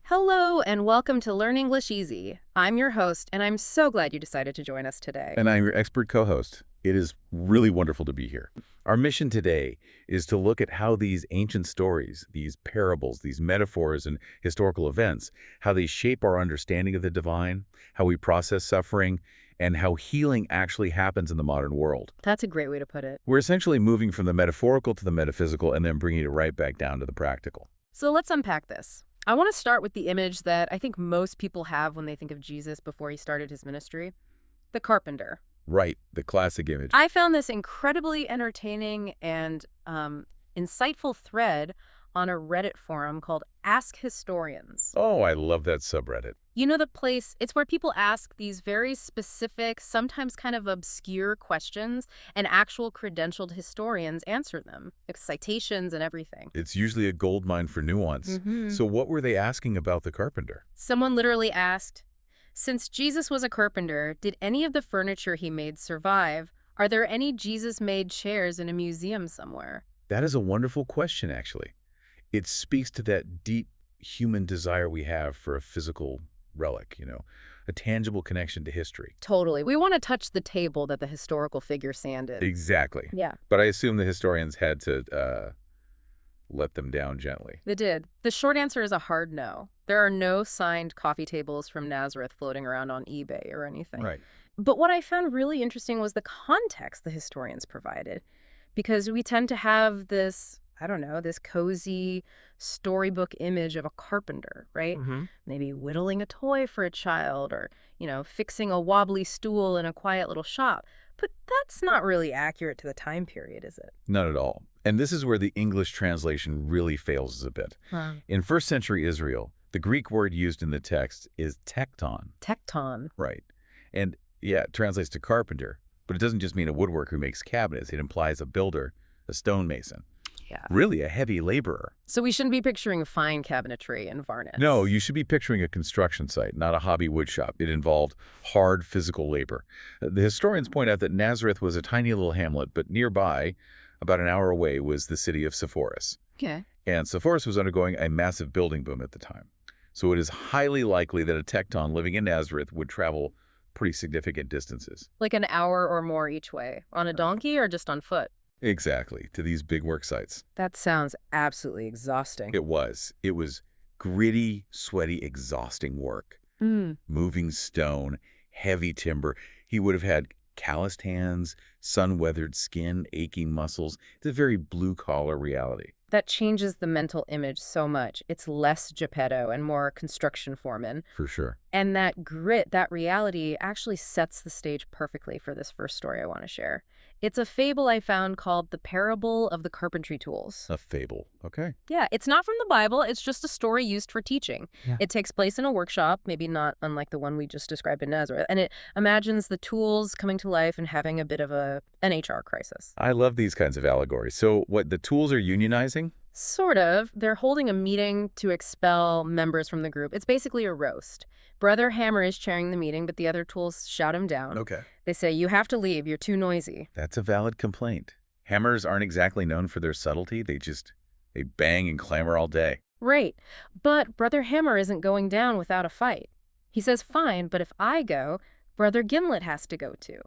Hello and welcome to Learn English Easy. I'm your host and I'm so glad you decided to join us today. And I'm your expert co-host. It is really wonderful to be here. Our mission today is to look at how these ancient stories, these parables, these metaphors and historical events, how they shape our understanding of the divine, how we process suffering, and how healing actually happens in the modern world. That's a great way to put it. We're essentially moving from the metaphorical to the metaphysical and then bringing it right back down to the practical. So let's unpack this. I want to start with the image that I think most people have when they think of Jesus before he started his ministry. The carpenter. Right, the classic image. I found this incredibly entertaining and insightful thread on a Reddit forum called Ask Historians. Oh, I love that subreddit. You know the place, it's where people ask these very specific, sometimes kind of obscure questions, and actual credentialed historians answer them, with citations and everything. It's usually a goldmine for nuance. So what were they asking about the carpenter? Someone literally asked, since Jesus was a carpenter, did any of the furniture he made survive? Are there any Jesus-made chairs in a museum somewhere? That is a wonderful question, actually. It speaks to that deep human desire we have for a physical relic, a tangible connection to history. Totally. We want to touch the table that the historical figure sanded. Exactly. Yeah. But I assume the historians had to let them down gently. They did. The short answer is a hard no. There are no signed coffee tables from Nazareth floating around on eBay or anything. Right. But what I found really interesting was the context the historians provided, because we tend to have this, this cozy storybook image of a carpenter, right? Maybe whittling a toy for a child or, fixing a wobbly stool in a quiet little shop. But that's not really accurate to the time period, is it? Not at all. And this is where the English translation really fails us a bit. In first century Israel, the Greek word used in the text is tekton. Tekton. Right. And yeah, it translates to carpenter, but it doesn't just mean a woodworker who makes cabinets. It implies a builder, a stonemason. Yeah. Really a heavy laborer. So we shouldn't be picturing fine cabinetry and varnish. No, you should be picturing a construction site, not a hobby wood shop. It involved hard physical labor. The historians point out that Nazareth was a tiny little hamlet, but nearby, about an hour away, was the city of Sepphoris. Okay. And Sepphoris was undergoing a massive building boom at the time. So it is highly likely that a tekton living in Nazareth would travel pretty significant distances. Like an hour or more each way. On a donkey or just on foot? Exactly, to these big work sites. That sounds absolutely exhausting. It was. It was gritty, sweaty, exhausting work. Moving stone, heavy timber. He would have had calloused hands, sun-weathered skin, aching muscles. It's a very blue-collar reality. That changes the mental image so much. It's less Geppetto and more construction foreman. For sure. And that grit, that reality, actually sets the stage perfectly for this first story I want to share. It's a fable I found called The Parable of the Carpentry Tools. A fable. Okay. Yeah, it's not from the Bible. It's just a story used for teaching. Yeah. It takes place in a workshop, maybe not unlike the one we just described in Nazareth. And it imagines the tools coming to life and having a bit of an HR crisis. I love these kinds of allegories. So what, the tools are unionizing? Sort of. They're holding a meeting to expel members from the group. It's basically a roast. Brother Hammer is chairing the meeting, but the other tools shout him down. Okay. They say, you have to leave. You're too noisy. That's a valid complaint. Hammers aren't exactly known for their subtlety. They bang and clamor all day. Right. But Brother Hammer isn't going down without a fight. He says, fine, but if I go, Brother Gimlet has to go too.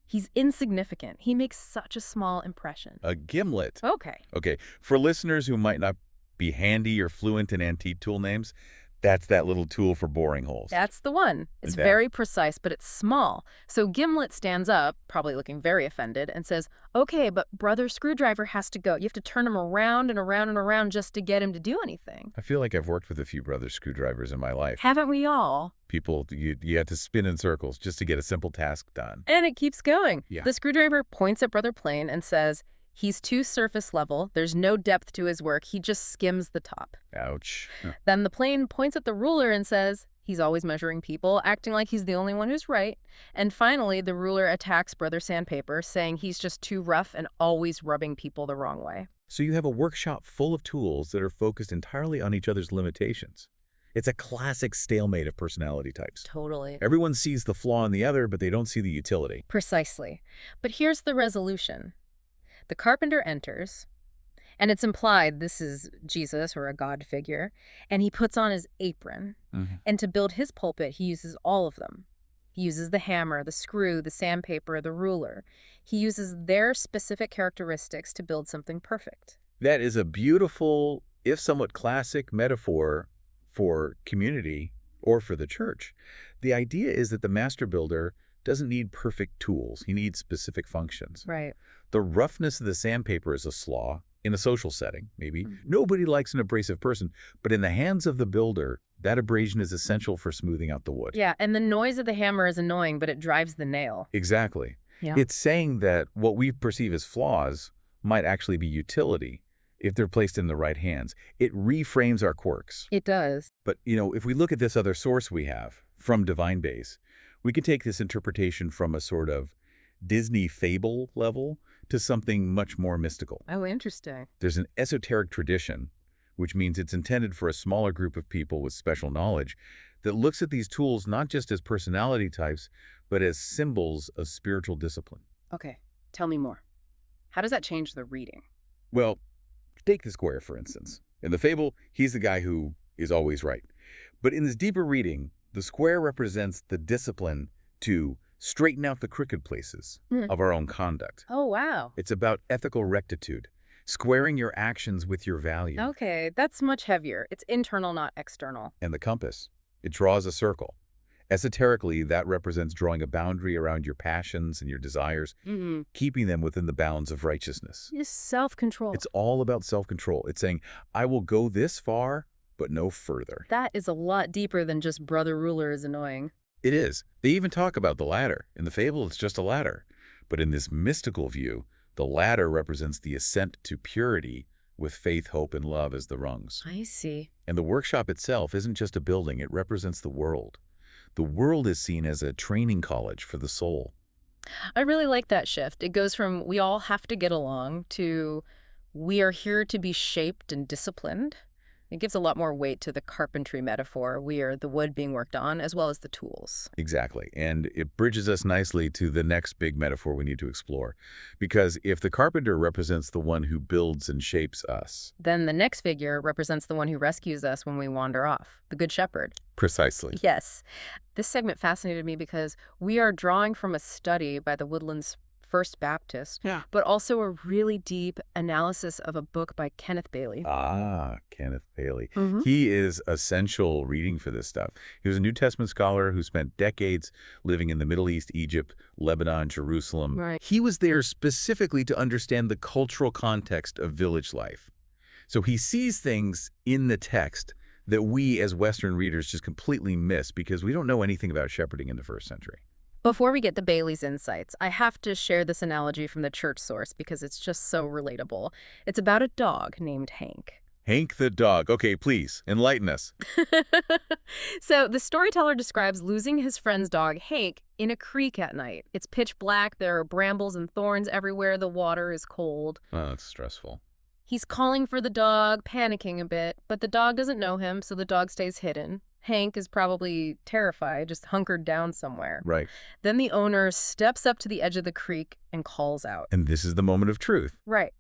He's insignificant. He makes such a small impression. A gimlet. Okay. Okay. For listeners who might not be handy or fluent in antique tool names, that's that little tool for boring holes. That's the one. It's very precise, but it's small. So Gimlet stands up, probably looking very offended, and says, okay, but Brother Screwdriver has to go. You have to turn him around and around and around just to get him to do anything. I feel like I've worked with a few brother screwdrivers in my life. Haven't we all? People, you have to spin in circles just to get a simple task done. And it keeps going. Yeah. The screwdriver points at Brother Plain and says, he's too surface level. There's no depth to his work. He just skims the top. Ouch. Then the plane points at the ruler and says, he's always measuring people, acting like he's the only one who's right. And finally, the ruler attacks Brother Sandpaper, saying he's just too rough and always rubbing people the wrong way. So you have a workshop full of tools that are focused entirely on each other's limitations. It's a classic stalemate of personality types. Totally. Everyone sees the flaw in the other, but they don't see the utility. Precisely. But here's the resolution. The carpenter enters, And it's implied this is Jesus or a God figure. And he puts on his apron. And to build his pulpit, he uses all of them. He uses the hammer, the screw, the sandpaper, the ruler. He uses their specific characteristics to build something perfect. That is a beautiful, if somewhat classic metaphor for community or for the church. The idea is that the master builder doesn't need perfect tools. He needs specific functions. Right. The roughness of the sandpaper is a slaw in a social setting, maybe. Nobody likes an abrasive person, but in the hands of the builder, that abrasion is essential for smoothing out the wood. Yeah, and the noise of the hammer is annoying, but it drives the nail. Exactly. Yeah. It's saying that what we perceive as flaws might actually be utility if they're placed in the right hands. It reframes our quirks. It does. But, if we look at this other source we have from Divine Base, we can take this interpretation from a sort of Disney fable level to something much more mystical. Oh, interesting. There's an esoteric tradition, which means it's intended for a smaller group of people with special knowledge, that looks at these tools not just as personality types, but as symbols of spiritual discipline. Okay, tell me more. How does that change the reading? Well, take the square, for instance. In the fable, he's the guy who is always right. But in this deeper reading, the square represents the discipline to straighten out the crooked places of our own conduct. Oh, wow. It's about ethical rectitude, squaring your actions with your value. Okay, that's much heavier. It's internal, not external. And the compass, it draws a circle. Esoterically, that represents drawing a boundary around your passions and your desires, keeping them within the bounds of righteousness. It's self-control. It's all about self-control. It's saying, I will go this far, but no further. That is a lot deeper than just brother ruler is annoying. It is. They even talk about the ladder. In the fable, it's just a ladder. But in this mystical view, the ladder represents the ascent to purity with faith, hope, and love as the rungs. I see. And the workshop itself isn't just a building. It represents the world. The world is seen as a training college for the soul. I really like that shift. It goes from we all have to get along to we are here to be shaped and disciplined. It gives a lot more weight to the carpentry metaphor. We are the wood being worked on as well as the tools. Exactly. And it bridges us nicely to the next big metaphor we need to explore. Because if the carpenter represents the one who builds and shapes us, then the next figure represents the one who rescues us when we wander off, the Good Shepherd. Precisely. Yes. This segment fascinated me because we are drawing from a study by the Woodlands First Baptist, but also a really deep analysis of a book by Kenneth Bailey. Ah, Kenneth Bailey. He is essential reading for this stuff. He was a New Testament scholar who spent decades living in the Middle East, Egypt, Lebanon, Jerusalem. Right. He was there specifically to understand the cultural context of village life. So he sees things in the text that we as Western readers just completely miss because we don't know anything about shepherding in the first century. Before we get to Bailey's insights, I have to share this analogy from the church source because it's just so relatable. It's about a dog named Hank. Hank the dog. Okay, please, enlighten us. So the storyteller describes losing his friend's dog, Hank, in a creek at night. It's pitch black, there are brambles and thorns everywhere, the water is cold. Oh, that's stressful. He's calling for the dog, panicking a bit, but the dog doesn't know him, so the dog stays hidden. Hank is probably terrified, just hunkered down somewhere. Right. Then the owner steps up to the edge of the creek and calls out. And this is the moment of truth. Right.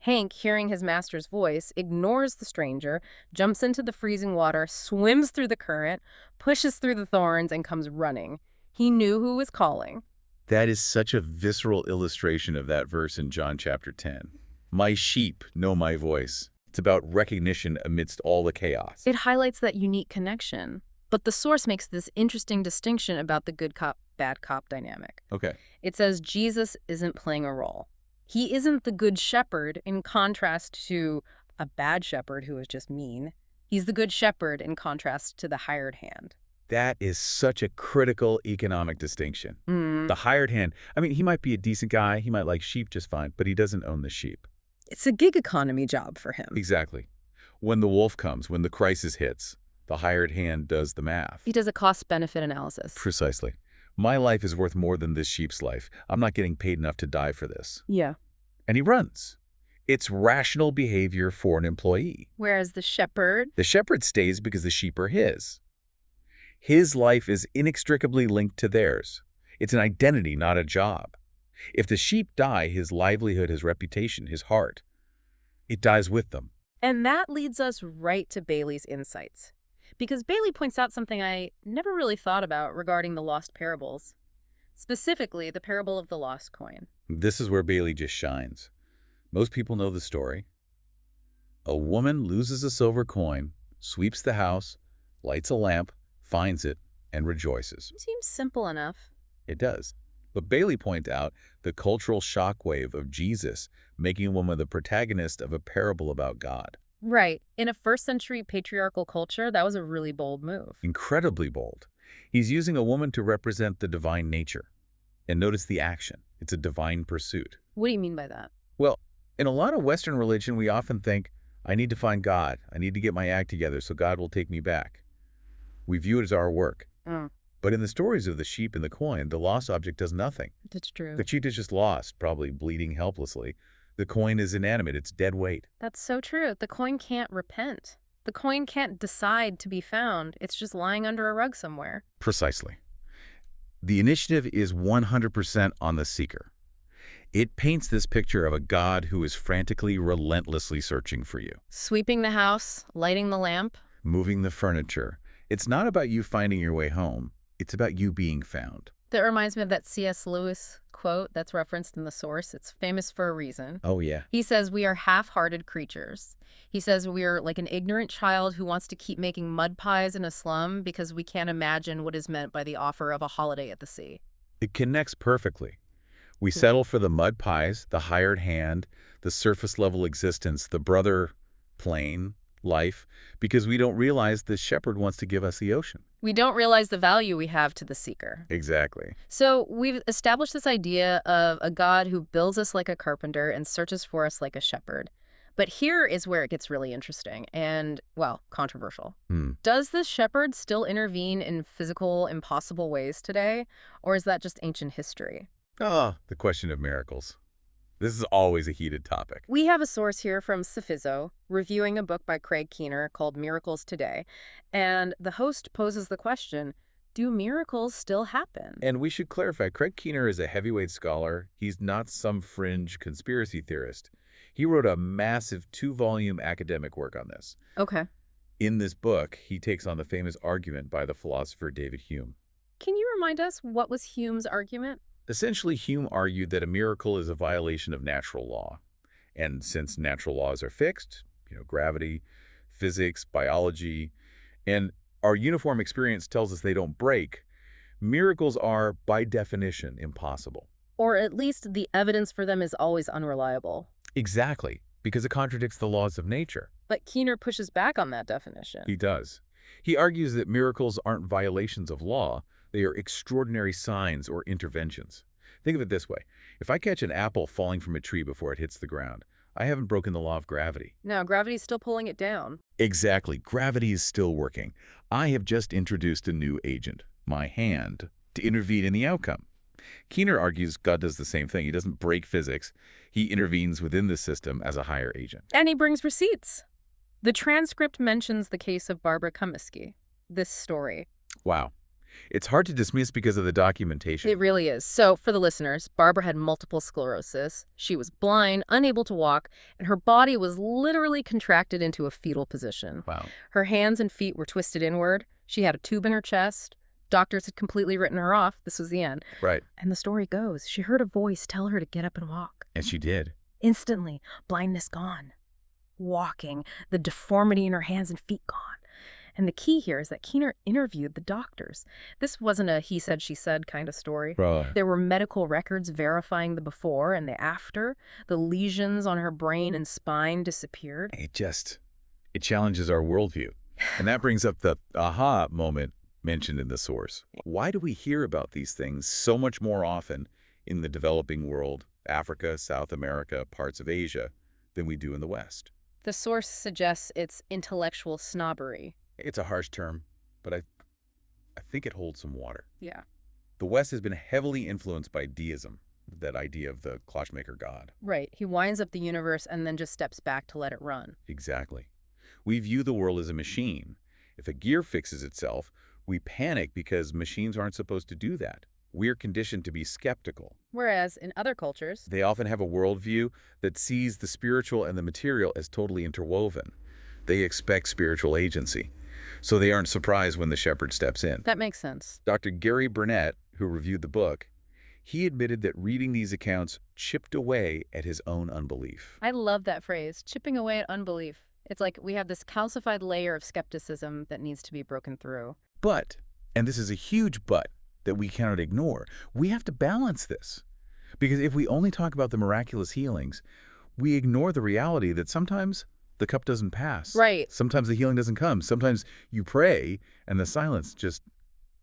Hank, hearing his master's voice, ignores the stranger, jumps into the freezing water, swims through the current, pushes through the thorns, and comes running. He knew who was calling. That is such a visceral illustration of that verse in John chapter 10. My sheep know my voice. It's about recognition amidst all the chaos. It highlights that unique connection. But the source makes this interesting distinction about the good cop, bad cop dynamic. Okay. It says Jesus isn't playing a role. He isn't the good shepherd in contrast to a bad shepherd who is just mean. He's the good shepherd in contrast to the hired hand. That is such a critical economic distinction. The hired hand, I mean, he might be a decent guy. He might like sheep just fine, but he doesn't own the sheep. It's a gig economy job for him. Exactly. When the wolf comes, when the crisis hits, the hired hand does the math. He does a cost-benefit analysis. Precisely. My life is worth more than this sheep's life. I'm not getting paid enough to die for this. Yeah. And he runs. It's rational behavior for an employee. Whereas the shepherd stays because the sheep are his. His life is inextricably linked to theirs. It's an identity, not a job. If the sheep die, his livelihood, his reputation, his heart, It dies with them. And that leads us right to Bailey's insights. Because Bailey points out something I never really thought about regarding the lost parables. Specifically, the parable of the lost coin. This is where Bailey just shines. Most people know the story. A woman loses a silver coin, sweeps the house, lights a lamp, finds it, and rejoices. Seems simple enough. It does. But Bailey points out the cultural shockwave of Jesus making a woman the protagonist of a parable about God. Right. In a first-century patriarchal culture, that was a really bold move. Incredibly bold. He's using a woman to represent the divine nature. And notice the action. It's a divine pursuit. What do you mean by that? Well, in a lot of Western religion, we often think, I need to find God. I need to get my act together so God will take me back. We view it as our work. But in the stories of the sheep and the coin, the lost object does nothing. That's true. The sheep is just lost, probably bleeding helplessly. The coin is inanimate. It's dead weight. That's so true. The coin can't repent. The coin can't decide to be found. It's just lying under a rug somewhere. Precisely. The initiative is 100% on the seeker. It paints this picture of a God who is frantically, relentlessly searching for you. Sweeping the house, lighting the lamp. Moving the furniture. It's not about you finding your way home. It's about you being found. That reminds me of that C.S. Lewis quote that's referenced in the source. It's famous for a reason. Oh, yeah. He says, we are half-hearted creatures. He says we are like an ignorant child who wants to keep making mud pies in a slum because we can't imagine what is meant by the offer of a holiday at the sea. It connects perfectly. We settle for the mud pies, the hired hand, the surface-level existence, the brother plane life, because we don't realize the shepherd wants to give us the ocean. We don't realize the value we have to the seeker. Exactly. So we've established this idea of a God who builds us like a carpenter and searches for us like a shepherd. But here is where it gets really interesting and, well, controversial. Does this shepherd still intervene in physical, impossible ways today? Or is that just ancient history? The question of miracles. This is always a heated topic. We have a source here from Sufizzo, reviewing a book by Craig Keener called Miracles Today. And the host poses the question, do miracles still happen? And we should clarify, Craig Keener is a heavyweight scholar. He's not some fringe conspiracy theorist. He wrote a massive 2-volume academic work on this. Okay. In this book, he takes on the famous argument by the philosopher David Hume. Can you remind us what was Hume's argument? Essentially, Hume argued that a miracle is a violation of natural law. And since natural laws are fixed, gravity, physics, biology, and our uniform experience tells us they don't break, miracles are, by definition, impossible. Or at least the evidence for them is always unreliable. Exactly, because it contradicts the laws of nature. But Keener pushes back on that definition. He does. He argues that miracles aren't violations of law. They are extraordinary signs or interventions. Think of it this way. If I catch an apple falling from a tree before it hits the ground, I haven't broken the law of gravity. No, gravity's still pulling it down. Exactly. Gravity is still working. I have just introduced a new agent, my hand, to intervene in the outcome. Keener argues God does the same thing. He doesn't break physics. He intervenes within the system as a higher agent. And he brings receipts. The transcript mentions the case of Barbara Comiskey, this story. Wow. It's hard to dismiss because of the documentation. It really is. So, for the listeners, Barbara had multiple sclerosis. She was blind, unable to walk, and her body was literally contracted into a fetal position. Wow. Her hands and feet were twisted inward. She had a tube in her chest. Doctors had completely written her off. This was the end. Right. And the story goes, she heard a voice tell her to get up and walk. And she did. Instantly, blindness gone. Walking, the deformity in her hands and feet gone. And the key here is that Keener interviewed the doctors. This wasn't a he said, she said kind of story. Right. There were medical records verifying the before and the after. The lesions on her brain and spine disappeared. It challenges our worldview. And that brings up the aha moment mentioned in the source. Why do we hear about these things so much more often in the developing world, Africa, South America, parts of Asia, than we do in the West? The source suggests it's intellectual snobbery. It's a harsh term, but I think it holds some water. Yeah. The West has been heavily influenced by deism, that idea of the clockmaker god. Right. He winds up the universe and then just steps back to let it run. Exactly. We view the world as a machine. If a gear fixes itself, we panic because machines aren't supposed to do that. We're conditioned to be skeptical. Whereas in other cultures, they often have a worldview that sees the spiritual and the material as totally interwoven. They expect spiritual agency, so they aren't surprised when the shepherd steps in. that makes sense. Dr. Gary Burnett, who reviewed the book, he admitted that reading these accounts chipped away at his own unbelief. I love that phrase, chipping away at unbelief. It's like we have this calcified layer of skepticism that needs to be broken through. But, and this is a huge but that we cannot ignore, we have to balance this. Because if we only talk about the miraculous healings, we ignore the reality that sometimes the cup doesn't pass. Right. Sometimes the healing doesn't come. Sometimes you pray and the silence just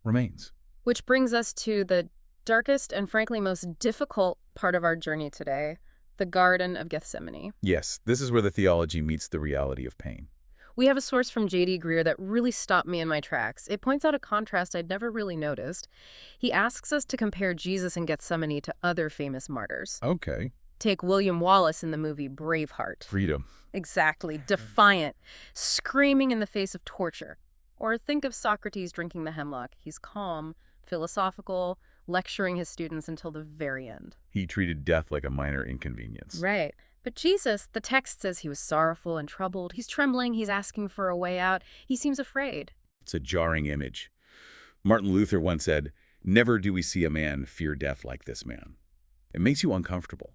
remains. Which brings us to the darkest and frankly most difficult part of our journey today, the Garden of Gethsemane. Yes, this is where the theology meets the reality of pain. We have a source from J.D. Greer that really stopped me in my tracks. It points out a contrast I'd never really noticed. He asks us to compare Jesus in Gethsemane to other famous martyrs. Okay. Take William Wallace in the movie Braveheart. Freedom. Exactly. Defiant, screaming in the face of torture. Or think of Socrates drinking the hemlock. He's calm, philosophical, lecturing his students until the very end. He treated death like a minor inconvenience. Right. But Jesus, the text says he was sorrowful and troubled. He's trembling. He's asking for a way out. He seems afraid. It's a jarring image. Martin Luther once said, "Never do we see a man fear death like this man." It makes you uncomfortable.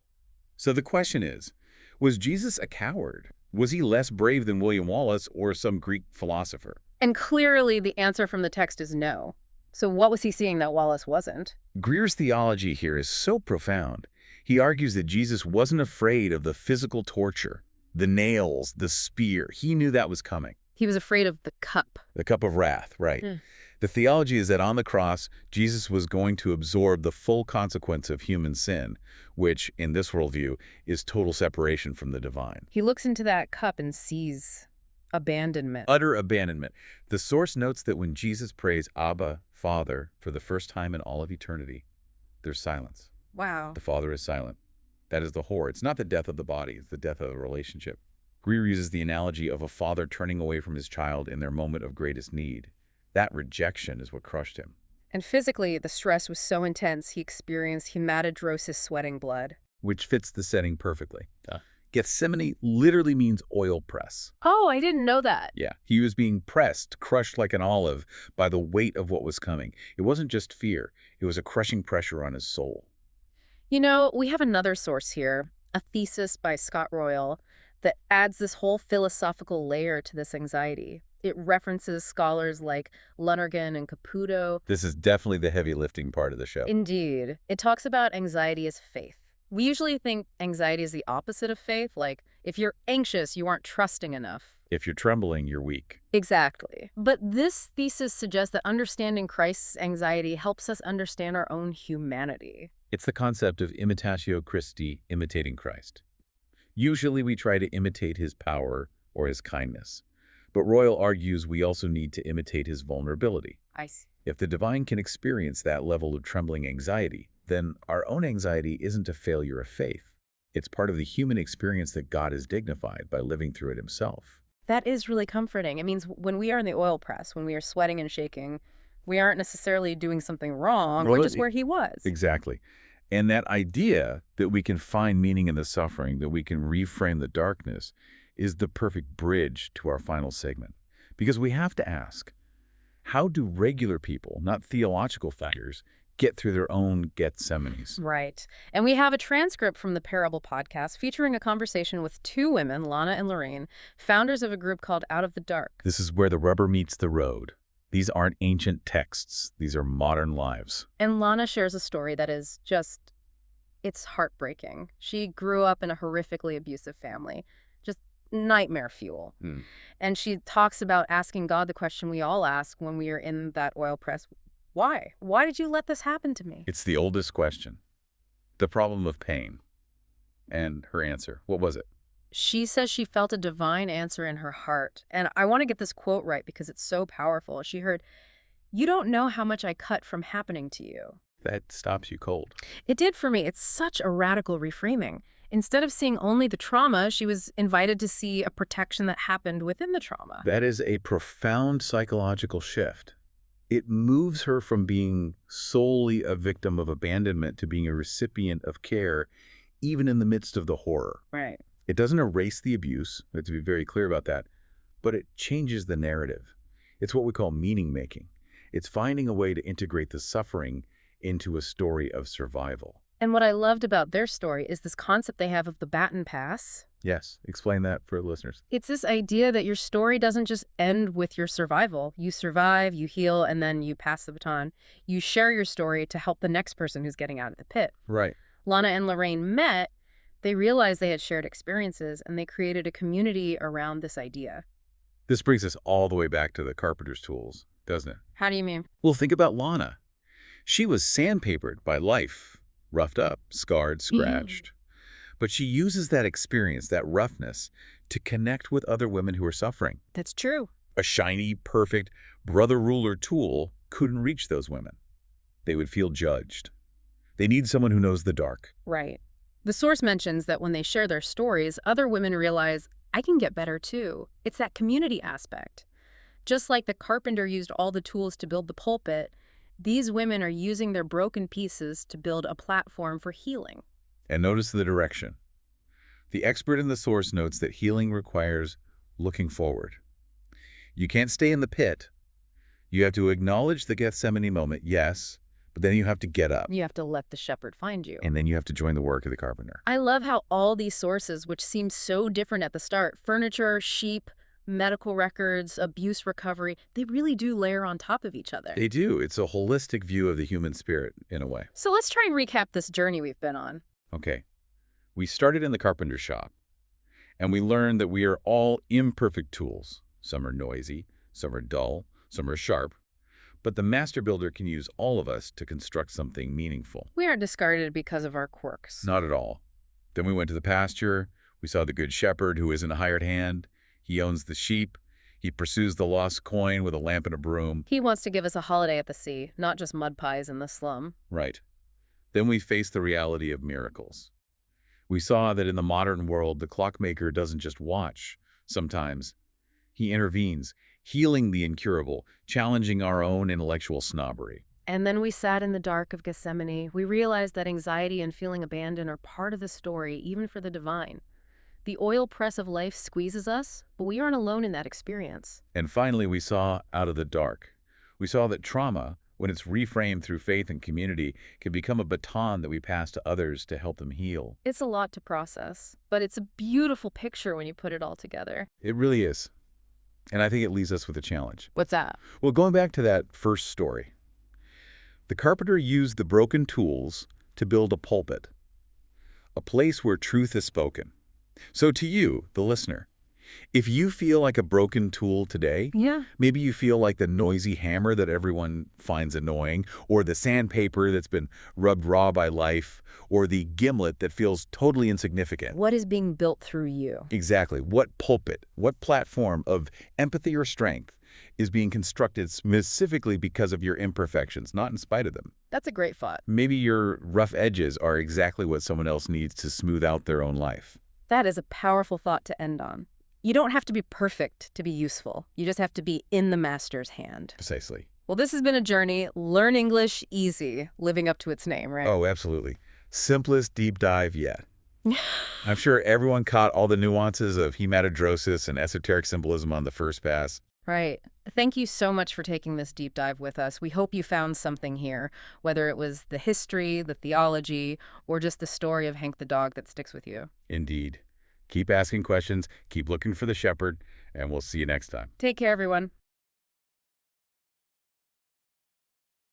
So the question is, was Jesus a coward? Was he less brave than William Wallace or some Greek philosopher? And clearly the answer from the text is no. So what was he seeing that Wallace wasn't? Greer's theology here is so profound. He argues that Jesus wasn't afraid of the physical torture, the nails, the spear. He knew that was coming. He was afraid of the cup. The cup of wrath, right. Mm. The theology is that on the cross, Jesus was going to absorb the full consequence of human sin, which, in this worldview, is total separation from the divine. He looks into that cup and sees abandonment. Utter abandonment. The source notes that when Jesus prays, Abba, Father, for the first time in all of eternity, there's silence. Wow. The Father is silent. That is the horror. It's not the death of the body, it's the death of the relationship. Greer uses the analogy of a father turning away from his child in their moment of greatest need. That rejection is what crushed him. And physically, the stress was so intense he experienced hematidrosis, sweating blood. Which fits the setting perfectly. Gethsemane literally means oil press. Oh, I didn't know that. Yeah, he was being pressed, crushed like an olive by the weight of what was coming. It wasn't just fear. It was a crushing pressure on his soul. You know, we have another source here, a thesis by Scott Royal, that adds this whole philosophical layer to this anxiety. It references scholars like Lonergan and Caputo. This is definitely the heavy lifting part of the show. Indeed. It talks about anxiety as faith. We usually think anxiety is the opposite of faith, like if you're anxious, you aren't trusting enough. If you're trembling, you're weak. Exactly. But this thesis suggests that understanding Christ's anxiety helps us understand our own humanity. It's the concept of imitatio Christi, imitating Christ. Usually we try to imitate his power or his kindness. But Royal argues we also need to imitate his vulnerability. I see. If the divine can experience that level of trembling anxiety, then our own anxiety isn't a failure of faith. It's part of the human experience that God is dignified by living through it himself. That is really comforting. It means when we are in the oil press, when we are sweating and shaking, we aren't necessarily doing something wrong. We're just where he was. Exactly. And that idea that we can find meaning in the suffering, that we can reframe the darkness, is the perfect bridge to our final segment. Because we have to ask, how do regular people, not theological figures, get through their own Gethsemanes? Right. And we have a transcript from the Parable podcast featuring a conversation with two women, Lana and Lorraine, founders of a group called Out of the Dark. This is where the rubber meets the road. These aren't ancient texts. These are modern lives. And Lana shares a story that is just, it's heartbreaking. She grew up in a horrifically abusive family. Just nightmare fuel. And she talks about asking God the question we all ask when we are in that oil press. Why? Why did you let this happen to me? It's the oldest question. The problem of pain. And her answer, what was it? She says she felt a divine answer in her heart. And I want to get this quote right because it's so powerful. She heard, "You don't know how much I cut from happening to you." That stops you cold. It did for me. It's such a radical reframing. Instead of seeing only the trauma, she was invited to see a protection that happened within the trauma. That is a profound psychological shift. It moves her from being solely a victim of abandonment to being a recipient of care, even in the midst of the horror. Right. It doesn't erase the abuse, we have to be very clear about that, but it changes the narrative. It's what we call meaning making. It's finding a way to integrate the suffering into a story of survival. And what I loved about their story is this concept they have of the baton pass. Yes, explain that for listeners. It's this idea that your story doesn't just end with your survival. You survive, you heal, and then you pass the baton. You share your story to help the next person who's getting out of the pit. Right. Lana and Lorraine met, they realized they had shared experiences, and they created a community around this idea. This brings us all the way back to the carpenter's tools, doesn't it? How do you mean? Well, think about Lana. She was sandpapered by life, roughed up, scarred, scratched. But she uses that experience, that roughness, to connect with other women who are suffering. That's true. A shiny, perfect, brother-ruler tool couldn't reach those women. They would feel judged. They need someone who knows the dark. Right. The source mentions that when they share their stories, other women realize, I can get better too. It's that community aspect. Just like the carpenter used all the tools to build the pulpit, these women are using their broken pieces to build a platform for healing. And notice the direction. The expert in the source notes that healing requires looking forward. You can't stay in the pit. You have to acknowledge the Gethsemane moment, yes, but then you have to get up. You have to let the shepherd find you. And then you have to join the work of the carpenter. I love how all these sources, which seem so different at the start, furniture, sheep, medical records, abuse recovery, they really do layer on top of each other. They do. It's a holistic view of the human spirit, in a way. So let's try and recap this journey we've been on. Okay. We started in the carpenter shop, and we learned that we are all imperfect tools. Some are noisy, some are dull, some are sharp. But the master builder can use all of us to construct something meaningful. We aren't discarded because of our quirks. Not at all. Then we went to the pasture. We saw the good shepherd who isn't a hired hand. He owns the sheep. He pursues the lost coin with a lamp and a broom. He wants to give us a holiday at the sea, not just mud pies in the slum. Right. Then we faced the reality of miracles. We saw that in the modern world, the clockmaker doesn't just watch. Sometimes he intervenes, healing the incurable, challenging our own intellectual snobbery. And then we sat in the dark of Gethsemane. We realized that anxiety and feeling abandoned are part of the story, even for the divine. The oil press of life squeezes us, but we aren't alone in that experience. And finally, we saw out of the dark. We saw that trauma, when it's reframed through faith and community, can become a baton that we pass to others to help them heal. It's a lot to process, but it's a beautiful picture when you put it all together. It really is. And I think it leaves us with a challenge. What's that? Well, going back to that first story, the carpenter used the broken tools to build a pulpit, a place where truth is spoken. So to you, the listener, if you feel like a broken tool today, maybe you feel like the noisy hammer that everyone finds annoying, or the sandpaper that's been rubbed raw by life, or the gimlet that feels totally insignificant. What is being built through you? Exactly. What pulpit, what platform of empathy or strength is being constructed specifically because of your imperfections, not in spite of them? That's a great thought. Maybe your rough edges are exactly what someone else needs to smooth out their own life. That is a powerful thought to end on. You don't have to be perfect to be useful. You just have to be in the master's hand. Precisely. Well, this has been a journey. Learn English easy, living up to its name, right? Oh, absolutely. Simplest deep dive yet. I'm sure everyone caught all the nuances of hematodrosis and esoteric symbolism on the first pass. Right. Thank you so much for taking this deep dive with us. We hope you found something here, whether it was the history, the theology, or just the story of Hank the dog that sticks with you. Indeed. Keep asking questions, keep looking for the shepherd, and we'll see you next time. Take care, everyone.